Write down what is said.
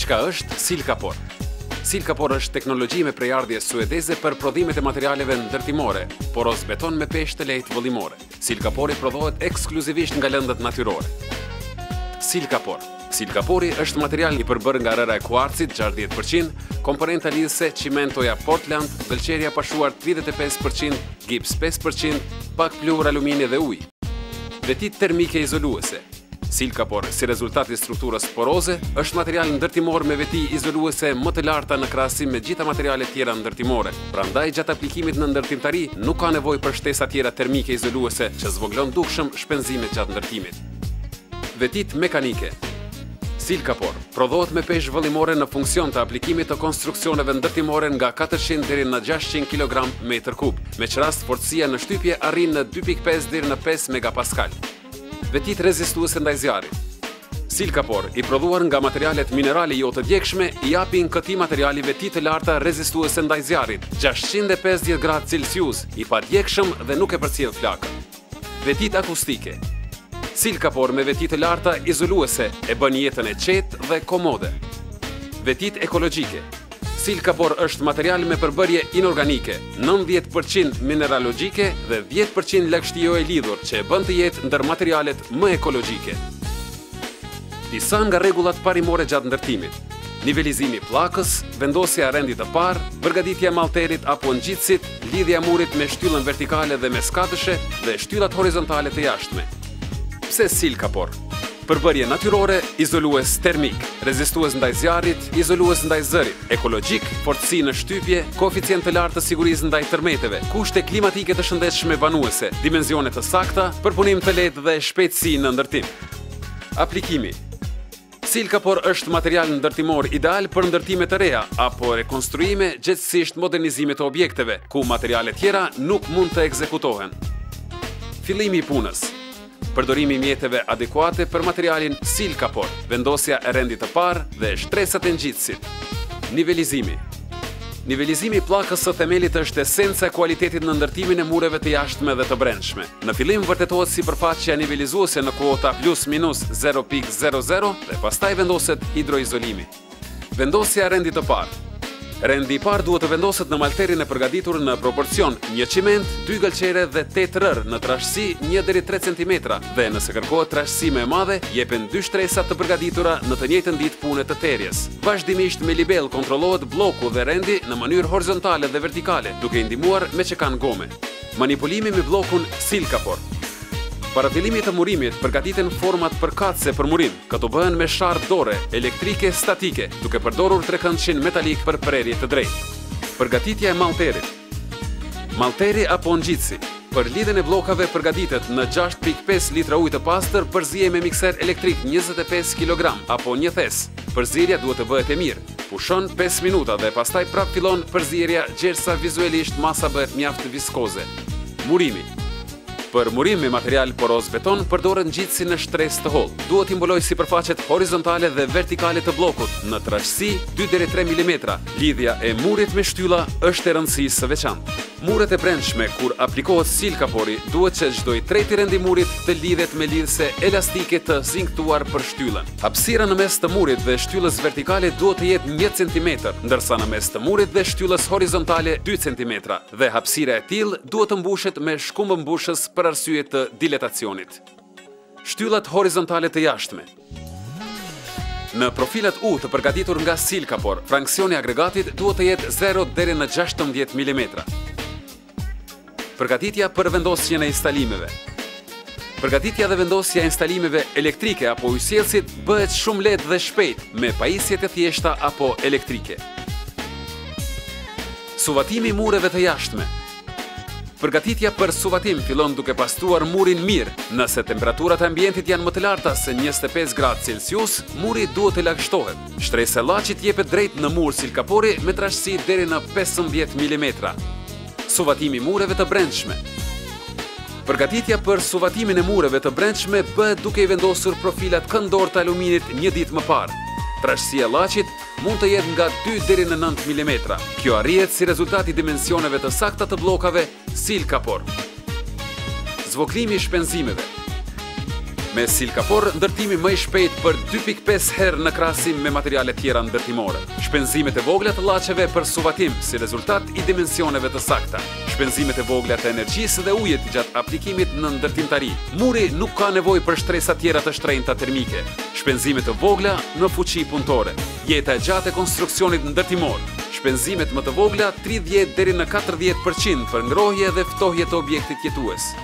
Çka është Silkapor? Silkapor është teknologji me prejardhje suedeze për prodhimet e materialeve ndërtimore, poros beton me peshë të lehtë vëllimore. Silkapori prodhohet ekskluzivisht nga lëndët natyrore. Silkapori është material i përbërë nga rëra e kuarcit 60%, komponenta lidhëse cimentoja Portland, gëlqeria pashuar 35%, gips 5%, pak plur alumini dhe ujë. Vetit termike izoluese. Silkapor, si rezultat i strukturës poroze, është material ndërtimor me veti izoluese më të larta në krahasim me gjitha materialet tjera ndërtimore. Prandaj, gjatë aplikimit në ndërtimtari, nuk ka nevojë për shtesa tjera termike izoluese që zvoglon dukshëm shpenzimet gjatë ndërtimit. Vetit mekanike. Silkapor prodhohet me peshë vëllimore në funksion të aplikimit të konstruksioneve ndërtimore nga 400 deri në 600 kg metër kub, me që rast forcia në shtypje arrin në 2.5 deri në 5 megapaskal. Vetit rezistuese ndaj zjarrit. Silkapor, i prodhuar nga materialet minerale jo të djegshme, i japin këtij materiali veti të larta rezistuese ndaj zjarrit, 650 gradë Celsius, i padjegshëm dhe nuk e përcjell flakën. Vetit akustike. Silkapor me veti të larta izoluese e bën jetën e qetë dhe komode. Vetit ekologjike. Silkapor është material me përbërje inorganike, 90% mineralogjike dhe 10% lagështio e lidhur, që e bën të jetë ndër materialet më ekologjike. Disa nga rregullat parimore gjatë ndërtimit: nivelizimi i pllakës, vendosja e rendit të parë, përgatitja e malterit apo ngjitësit, lidhja e murit me shtyllën vertikale dhe me skatëshe dhe shtyllat horizontale të jashtme. Pse Silkapor? Përbërje natyrore, izolues termik, rezistues ndaj zjarrit, izolues ndaj zërit, ekologjik, fortësi në shtypje, koeficient të lartë të sigurisë ndaj tërmeteve, kushte klimatike të shëndetshme banuese, dimensione të sakta, përpunim të lehtë dhe shpejtësi në ndërtim. Aplikimi. Silkapor është material ndërtimor ideal për ndërtime të reja apo rekonstruime, gjithsesi modernizime të objekteve, ku materiale tjera nuk mund të ekzekutohen. Fillimi i punës. Përdorimi i mjeteve adekuate për materialin Silkapor, vendosja e rendit të parë dhe shtresat e ngjitësit. Nivelizimi. Nivelizimi i pllakës së themelit është esenca e kualitetit në ndërtimin e mureve të jashtme dhe të brendshme. Në fillim vërtetohet sipërfaqja nivelizuese në kuota +-0.00 dhe pastaj vendoset hidroizolimi. Vendosja e rendit të parë. Rendi i parë duhet të vendoset në malterin e përgatitur në proporcion 1 ciment, 2 gëlqere dhe 8 rër në trashësi 1 deri 3 cm dhe nëse kërkohet trashësi më e madhe, jepen 2 shtresa të përgatitura në të njëjtën ditë pune të terjes. Vazhdimisht me libel kontrollohet bloku dhe rendi në mënyrë horizontale dhe vertikale, duke i ndihmuar me çekan gome. Manipulimi me blokun Silkapor. Para fillimit të murimit, përgatiten format përkatëse për murim. Këto bëhen me sharp dore, elektrike statike, duke përdorur trekëndshën metalik për prerje të drejtë. Përgatitja e malterit. Malteri apo ngjitësi. Për lidhjen e bllokave përgatitet në 6.5 litra ujë të pastër përzije me mikser elektrik 25 kg apo një thes. Përzierja duhet të bëhet e mirë. Pushon 5 minuta dhe pastaj prap fillon përzierja gjersa vizualisht masa bëhet mjaft viskoze. Murimi. Për murim me material poroz beton, përdoret ngjitësi në shtresë të hollë. Duhet t'i mbulojë sipërfaqet horizontale dhe vertikale të bllokut në trashësi 2 deri 3 mm. Lidhja e murit me shtylla është e rëndësishme së veçantë. Muret e brendshme, kur aplikohet Silkapori, duhet që çdo i treti rend i murit të lidhet me lidhse elastike të zinktuar për shtyllën. Hapësira në mes të murit dhe shtyllës vertikale duhet të jetë 1 cm, ndërsa në mes të murit dhe shtyllës horizontale 2 cm, dhe hapësira e tillë duhet të mbushet me shkumbëmbushës për arsye të dilatacionit. Shtyllat horizontale të jashtme. Në profilet U të përgatitur nga Silkapor, fraksioni agregatit duhet të jetë 0 deri në 16 mm. Përgatitja për vendosjen e instalimeve. Përgatitja dhe vendosja e instalimeve elektrike apo ujësielësit bëhet shumë lehtë dhe shpejt me pajisje të thjeshta apo elektrike. Suvatimi i mureve të jashtme. Përgatitja për suvatim fillon duke pastruar murin mirë. Nëse temperaturat e ambientit janë më të larta se 25 gradë Celsius, muri duhet të lagështohet. Shtresa e llaçit jepet drejt në mur Silkapori me trashësi deri në 15 mm. Suvatimi i mureve të brendshme. Përgatitja për suvatimin e mureve të brendshme bëhet duke i vendosur profilat këndor të aluminit një ditë më parë. Trashësia e llaçit mund të jetë nga 2 deri në 9 mm. Kjo arrihet si rezultat i dimensioneve të sakta të bllokave Silkapor. Zvoglimi i shpenzimeve. Me Silkapor, ndërtimi më i shpejt për 2.5 herë në krahasim me materiale tjera ndërtimore. Shpenzimet e vogla të llaçeve për suvatim, si rezultat i dimensioneve të sakta. Shpenzimet e vogla të energjisë dhe ujit gjatë aplikimit në ndërtimtari. Muri nuk ka nevojë për shtresa tjera të shtrenjta termike. Shpenzimet e vogla në fuqi punëtore. Jeta e gjatë e konstruksionit ndërtimor. Shpenzimet më të vogla 30 deri në 40% për ngrohje dhe ftohje të objektit jetues.